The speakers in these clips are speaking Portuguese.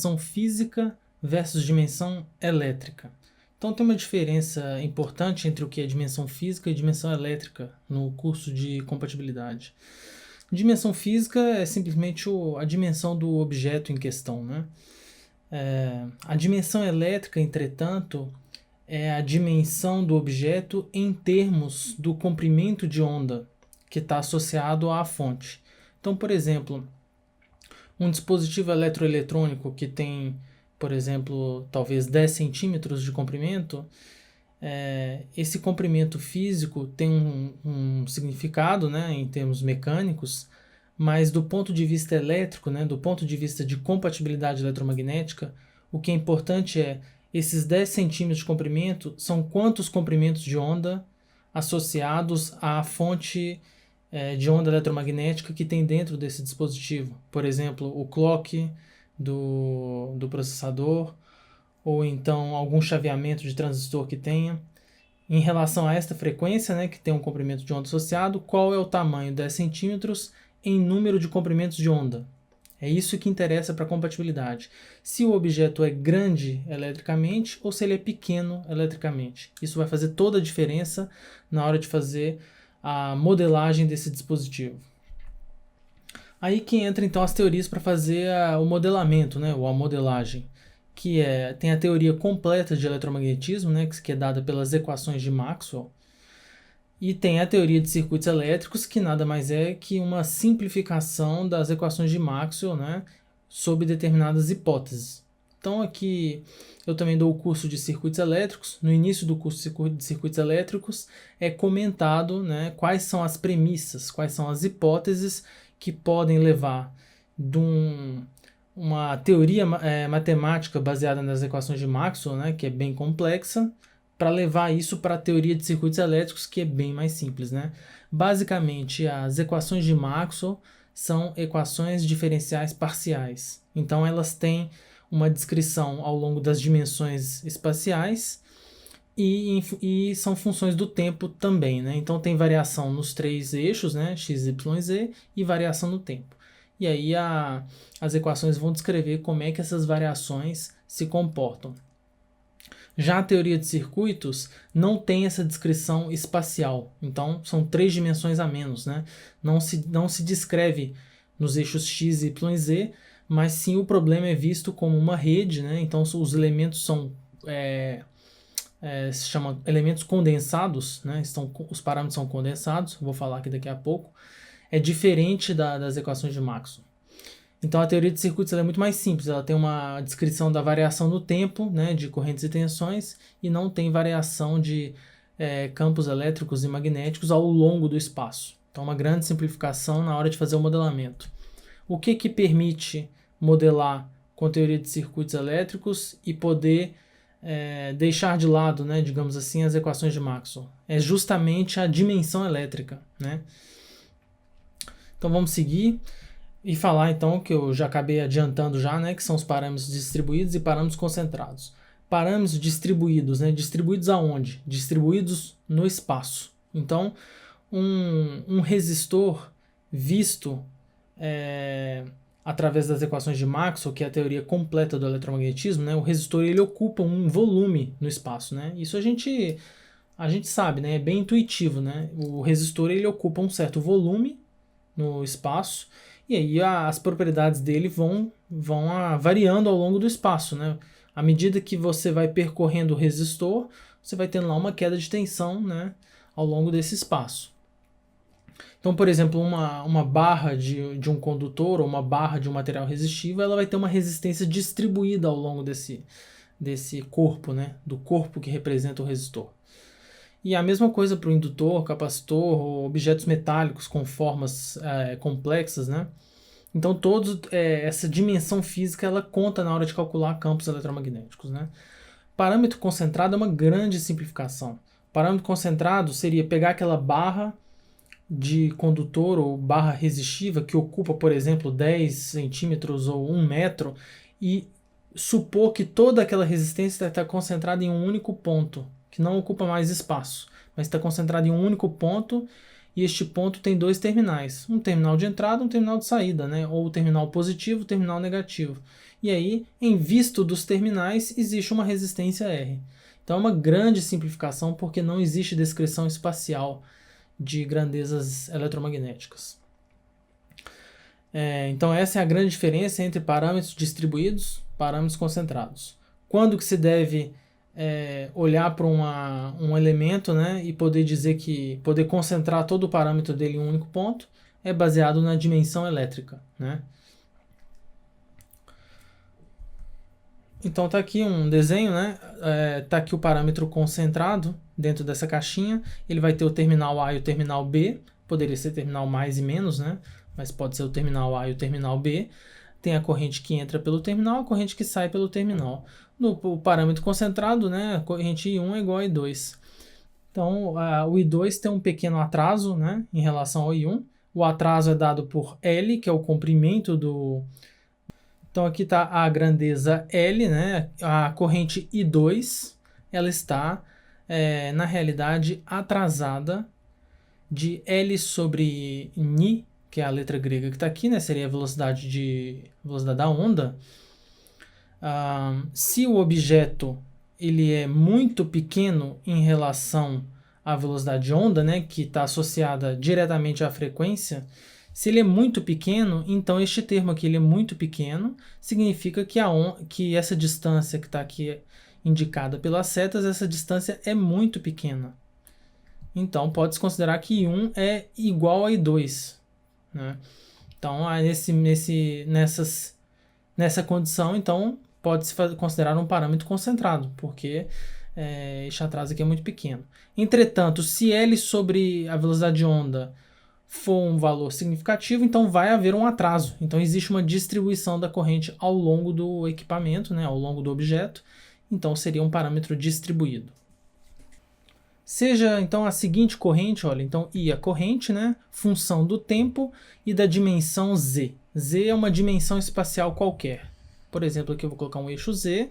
dimensão física versus dimensão elétrica. Então tem uma diferença importante entre o que é dimensão física e dimensão elétrica no curso de compatibilidade. Dimensão física é simplesmente a dimensão do objeto em questão, né? A dimensão elétrica, entretanto, é a dimensão do objeto em termos do comprimento de onda que está associado à fonte. Então, por exemplo, um dispositivo eletroeletrônico que tem, por exemplo, talvez 10 centímetros de comprimento, esse comprimento físico tem um significado, né, em termos mecânicos, mas do ponto de vista elétrico, né, do ponto de vista de compatibilidade eletromagnética, o que é importante é esses 10 centímetros de comprimento são quantos comprimentos de onda associados à fonte de onda eletromagnética que tem dentro desse dispositivo. Por exemplo, o clock do processador, ou então algum chaveamento de transistor que tenha. Em relação a esta frequência, né, que tem um comprimento de onda associado, qual é o tamanho 10 centímetros em número de comprimentos de onda? É isso que interessa para a compatibilidade. Se o objeto é grande eletricamente ou se ele é pequeno eletricamente. Isso vai fazer toda a diferença na hora de fazer a modelagem desse dispositivo. Aí que entra então as teorias para fazer o modelamento, né, ou a modelagem, que tem a teoria completa de eletromagnetismo, né, que é dada pelas equações de Maxwell, e tem a teoria de circuitos elétricos, que nada mais é que uma simplificação das equações de Maxwell, né, sob determinadas hipóteses. Então aqui eu também dou o curso de circuitos elétricos. No início do curso de circuitos elétricos é comentado, né, quais são as premissas, quais são as hipóteses que podem levar de uma teoria matemática baseada nas equações de Maxwell, né, que é bem complexa, para levar isso para a teoria de circuitos elétricos, que é bem mais simples, né? Basicamente, as equações de Maxwell são equações diferenciais parciais. Então, elas têm uma descrição ao longo das dimensões espaciais e são funções do tempo também, né? Então, tem variação nos 3 eixos, né? X, Y, Z, e variação no tempo. E aí, as equações vão descrever como é que essas variações se comportam. Já a teoria de circuitos não tem essa descrição espacial, então são 3 dimensões a menos, né? Não se descreve nos eixos X, Y e Z, mas sim o problema é visto como uma rede, né? Então os elementos são se chama elementos condensados, né? Os parâmetros são condensados, vou falar aqui daqui a pouco. É diferente das equações de Maxwell. Então a teoria de circuitos é muito mais simples, ela tem uma descrição da variação no tempo, né, de correntes e tensões, e não tem variação de campos elétricos e magnéticos ao longo do espaço. Então uma grande simplificação na hora de fazer o modelamento. O que permite modelar com teoria de circuitos elétricos e poder deixar de lado, né, digamos assim, as equações de Maxwell? É justamente a dimensão elétrica, né? Então vamos seguir e falar então, que eu já acabei adiantando já, né, que são os parâmetros distribuídos e parâmetros concentrados. Parâmetros distribuídos, né, distribuídos aonde? Distribuídos no espaço. Então, um resistor visto através das equações de Maxwell, que é a teoria completa do eletromagnetismo, né, o resistor ele ocupa um volume no espaço, né? Isso a gente sabe, né, é bem intuitivo, né? O resistor ele ocupa um certo volume no espaço. E aí as propriedades dele vão variando ao longo do espaço, né? À medida que você vai percorrendo o resistor, você vai tendo lá uma queda de tensão, né, ao longo desse espaço. Então, por exemplo, uma barra de um condutor ou uma barra de um material resistivo, ela vai ter uma resistência distribuída ao longo desse corpo, né, do corpo que representa o resistor. E a mesma coisa para o indutor, capacitor, ou objetos metálicos com formas complexas, né? Então, essa dimensão física ela conta na hora de calcular campos eletromagnéticos, né? Parâmetro concentrado é uma grande simplificação. Parâmetro concentrado seria pegar aquela barra de condutor ou barra resistiva que ocupa, por exemplo, 10 centímetros ou 1 metro e supor que toda aquela resistência está concentrada em um único ponto, que não ocupa mais espaço, mas está concentrado em um único ponto, e este ponto tem 2 terminais, um terminal de entrada e um terminal de saída, né? Ou o terminal positivo e o terminal negativo. E aí, em visto dos terminais, existe uma resistência R. Então é uma grande simplificação porque não existe descrição espacial de grandezas eletromagnéticas. Então essa é a grande diferença entre parâmetros distribuídos e parâmetros concentrados. Quando que se deve olhar para um elemento, né, e poder concentrar todo o parâmetro dele em um único ponto, é baseado na dimensão elétrica, né? Então tá aqui um desenho, né? Tá aqui o parâmetro concentrado dentro dessa caixinha. Ele vai ter o terminal A e o terminal B. Poderia ser terminal mais e menos, né? Mas pode ser o terminal A e o terminal B. Tem a corrente que entra pelo terminal, a corrente que sai pelo terminal. No parâmetro concentrado, né? A corrente I1 é igual a I2. Então o I2 tem um pequeno atraso, né? Em relação ao I1. O atraso é dado por L, que é o comprimento do... Então aqui está a grandeza L, né? A corrente I2, ela está, na realidade, atrasada de L sobre Ni, que é a letra grega que está aqui, né? Seria a velocidade da onda. Se o objeto ele é muito pequeno em relação à velocidade de onda, né? Que está associada diretamente à frequência. Se ele é muito pequeno, então este termo aqui ele é muito pequeno, significa que essa distância que está aqui indicada pelas setas, essa distância é muito pequena. Então pode-se considerar que I1 é igual a I2. Né? Então nessa condição, então pode-se considerar um parâmetro concentrado, porque este atraso aqui é muito pequeno. Entretanto, se L sobre a velocidade de onda for um valor significativo, então vai haver um atraso. Então existe uma distribuição da corrente ao longo do equipamento, né, ao longo do objeto. Então seria um parâmetro distribuído. Seja então a seguinte corrente, olha, então I a corrente, né, função do tempo e da dimensão Z. Z é uma dimensão espacial qualquer. Por exemplo, aqui eu vou colocar um eixo Z.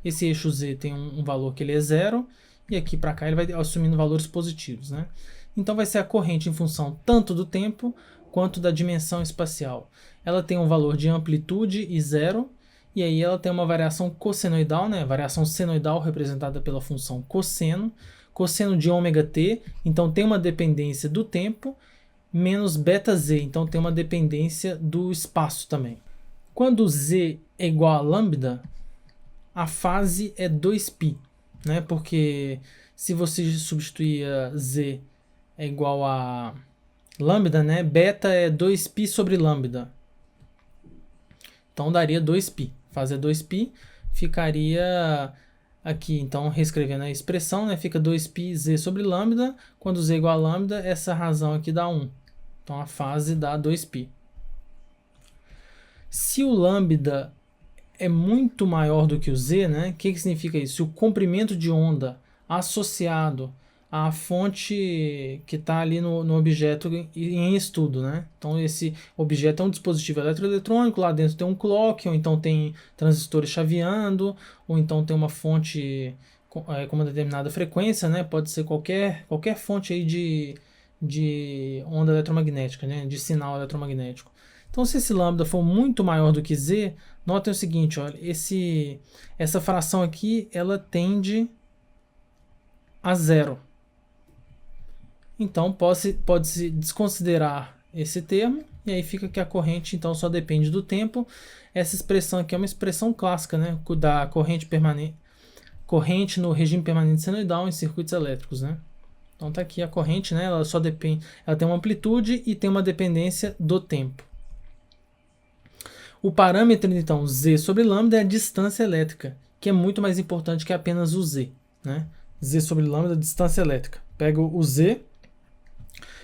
Esse eixo Z tem um valor que ele é 0 e aqui para cá ele vai assumindo valores positivos, né? Então vai ser a corrente em função tanto do tempo quanto da dimensão espacial. Ela tem um valor de amplitude e 0, e aí ela tem uma variação cossenoidal, né? Variação senoidal representada pela função cosseno, cosseno de ômega t, então tem uma dependência do tempo, menos beta z, então tem uma dependência do espaço também. Quando z é igual a lambda, a fase é 2π, né? Porque se você substituir a z é igual a lambda, né? Beta é 2π sobre lambda. Então daria 2π. Fazer 2π ficaria aqui, então reescrevendo a expressão, né? Fica 2π z sobre lambda. Quando z é igual a lambda, essa razão aqui dá 1. Então a fase dá 2π. Se o lambda é muito maior do que o z, né? O que significa isso? Se o comprimento de onda associado à fonte que está ali no objeto em estudo, né? Então esse objeto é um dispositivo eletroeletrônico, lá dentro tem um clock, ou então tem transistores chaveando, ou então tem uma fonte com uma determinada frequência, né? Pode ser qualquer fonte aí de onda eletromagnética, né? De sinal eletromagnético. Então se esse lambda for muito maior do que z, notem o seguinte, olha, essa fração aqui ela tende a 0. Então pode-se desconsiderar esse termo, e aí fica que a corrente então só depende do tempo. Essa expressão aqui é uma expressão clássica, né, da corrente no regime permanente senoidal em circuitos elétricos, né? Então tá aqui a corrente, né, ela só depende, ela tem uma amplitude e tem uma dependência do tempo. O parâmetro então z sobre lambda é a distância elétrica, que é muito mais importante que apenas o z, né? Z sobre lambda é a distância elétrica. Pego o z.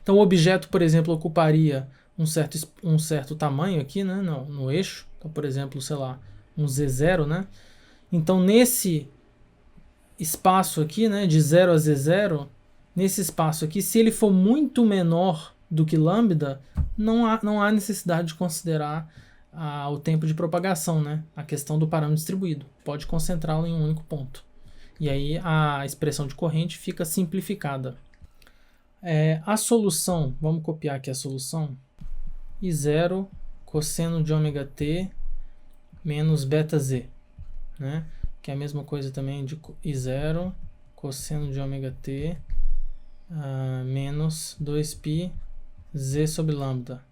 Então o objeto, por exemplo, ocuparia um certo tamanho aqui, né, no eixo. Então, por exemplo, sei lá, um Z0, né? Então nesse espaço aqui, né, de 0 a Z0, nesse espaço aqui, se ele for muito menor do que lambda, não há necessidade de considerar o tempo de propagação, né? A questão do parâmetro distribuído. Pode concentrá-lo em um único ponto. E aí a expressão de corrente fica simplificada. A solução, vamos copiar aqui a solução. I0 cosseno de ômega t menos beta z, né? Que é a mesma coisa também de I0 cosseno de ômega t menos 2π z sobre lambda.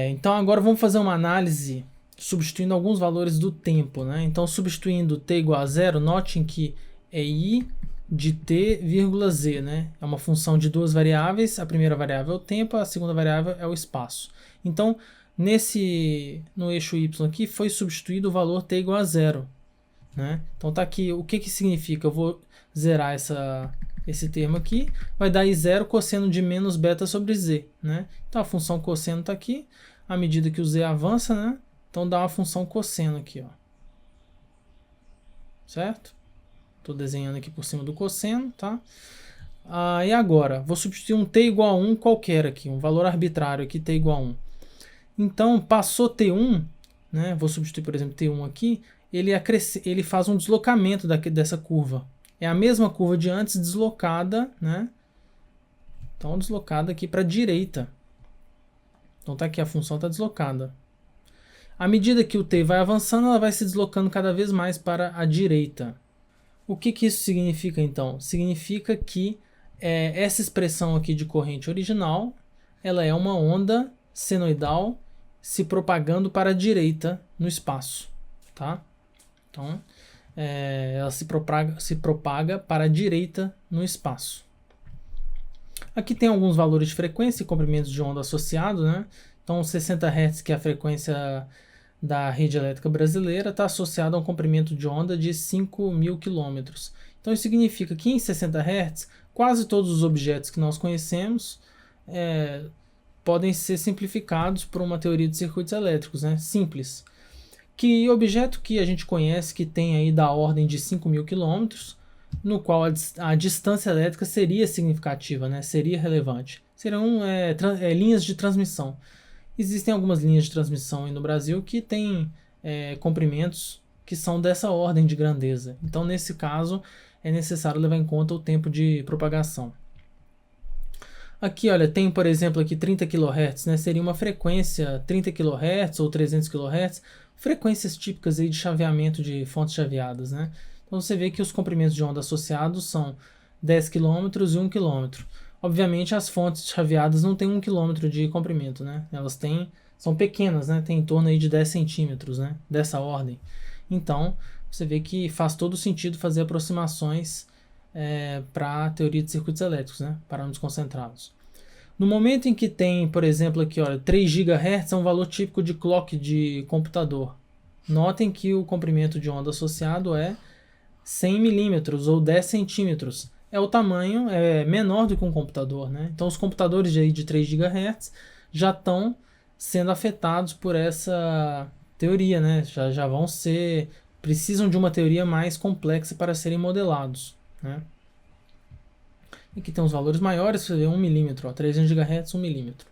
Então agora vamos fazer uma análise substituindo alguns valores do tempo, né? Então substituindo t igual a zero, notem que é i de t, vírgula z, né? É uma função de duas variáveis, a primeira variável é o tempo, a segunda variável é o espaço. Então no eixo y aqui foi substituído o valor t igual a zero, né? Então tá aqui, o que significa? Eu vou zerar esse termo aqui, vai dar I0 cosseno de menos beta sobre z, né? Então a função cosseno está aqui, à medida que o z avança, né? Então dá uma função cosseno aqui, ó. Certo? Estou desenhando aqui por cima do cosseno, tá? E agora, vou substituir um t igual a 1 qualquer aqui, um valor arbitrário aqui, t igual a 1. Então, passou t1, né? Vou substituir, por exemplo, t1 aqui, ele faz um deslocamento dessa curva. É a mesma curva de antes deslocada, né? Então, deslocada aqui para a direita. Então, tá aqui, a função está deslocada. À medida que o t vai avançando, ela vai se deslocando cada vez mais para a direita. O que isso significa, então? Significa que essa expressão aqui de corrente original, ela é uma onda senoidal se propagando para a direita no espaço, tá? Então, ela se propaga para a direita no espaço. Aqui tem alguns valores de frequência e comprimentos de onda associados, né? Então, 60 Hz, que é a frequência da rede elétrica brasileira, está associado a um comprimento de onda de 5.000 km. Então, isso significa que em 60 Hz, quase todos os objetos que nós conhecemos podem ser simplificados por uma teoria de circuitos elétricos, né? Simples. Que objeto que a gente conhece que tem aí da ordem de 5.000 km, no qual a distância elétrica seria significativa, né? Seria relevante. Serão linhas de transmissão. Existem algumas linhas de transmissão aí no Brasil que têm comprimentos que são dessa ordem de grandeza. Então, nesse caso, é necessário levar em conta o tempo de propagação. Aqui, olha, tem, por exemplo, aqui 30 kHz, né? Seria uma frequência 30 kHz ou 300 kHz, frequências típicas aí de chaveamento de fontes chaveadas, né? Então você vê que os comprimentos de onda associados são 10 km e 1 km. Obviamente as fontes chaveadas não têm 1 km de comprimento, né? Elas são pequenas, né? Tem em torno aí de 10 centímetros, né? Dessa ordem. Então você vê que faz todo sentido fazer aproximações para a teoria de circuitos elétricos, né? Parâmetros concentrados. No momento em que tem, por exemplo, aqui, olha, 3 GHz é um valor típico de clock de computador. Notem que o comprimento de onda associado é 100 milímetros ou 10 centímetros. O tamanho menor do que um computador, né? Então os computadores de 3 GHz já estão sendo afetados por essa teoria, né? Já precisam de uma teoria mais complexa para serem modelados, né? Aqui tem os valores maiores, você vê 1 milímetro, 300 GHz, 1 milímetro.